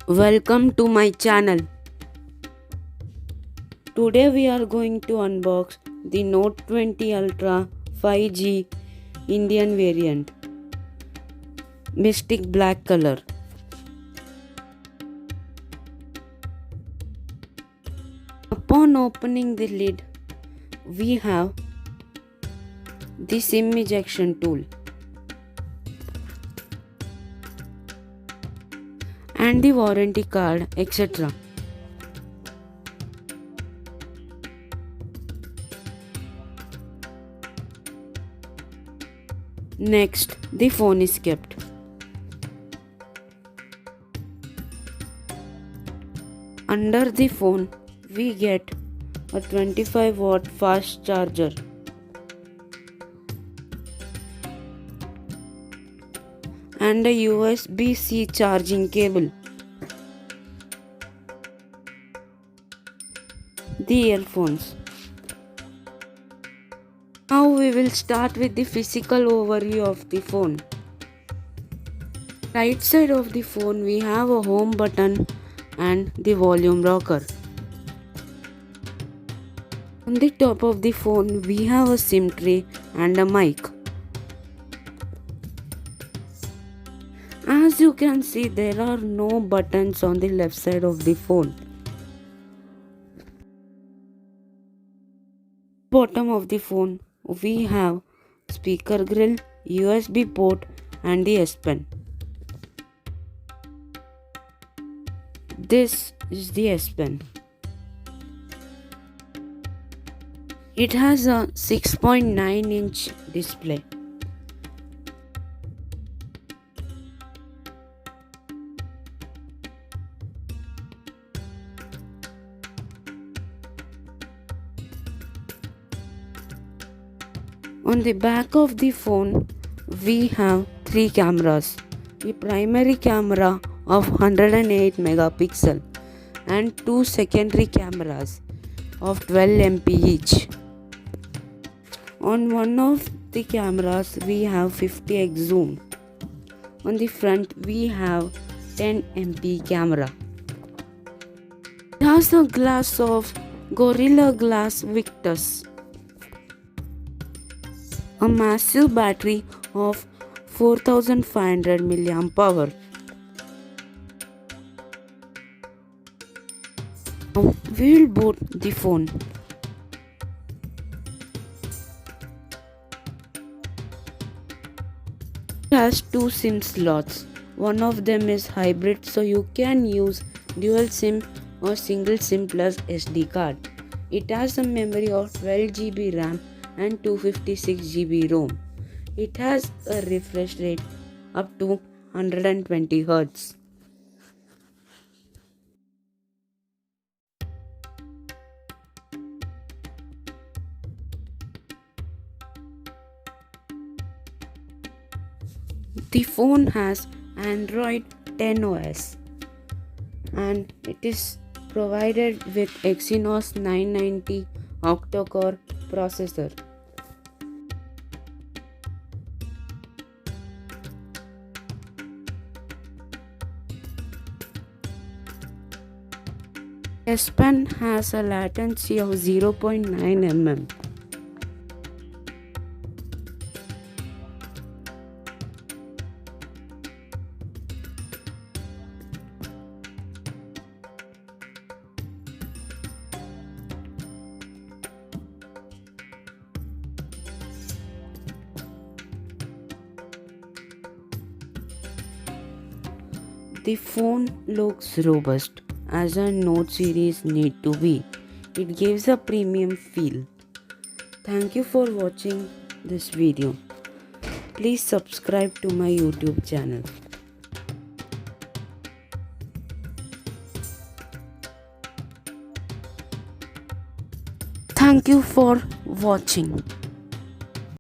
Welcome to my channel. Today we are going to unbox the Note 20 Ultra 5G Indian variant, Mystic Black color. Upon opening the lid, we have the SIM ejection tool and the warranty card, etc. Next, the phone is kept. Under the phone, we get a 25-watt fast charger, and a USB-C charging cable. The earphones. Now we will start with the physical overview of the phone. Right side of the phone we have a home button and the volume rocker. On the top of the phone we have a SIM tray and a mic. As you can see, there are no buttons on the left side of the phone. Bottom of the phone we have speaker grill, USB port and the S Pen. This is the S Pen. It has a 6.9-inch display. On the back of the phone, we have 3 cameras. The primary camera of 108 megapixel and 2 secondary cameras of 12 MP each. On one of the cameras, we have 50x zoom. On the front, we have 10 MP camera. It has a glass of Gorilla Glass Victus. A massive battery of 4500 mAh. Now we will boot the phone. It has 2 SIM slots. One of them is hybrid, so you can use dual SIM or single SIM plus SD card. It has a memory of 12 GB RAM and 256 GB ROM. It has a refresh rate up to 120 Hz. The phone has Android 10 OS and it is provided with Exynos 990 octa-core processor. S Pen has a latency of 0.9 mm. The phone looks robust as a Note series need to be. It gives a premium feel. Thank you for watching this video. Please subscribe to my YouTube channel. Thank you for watching.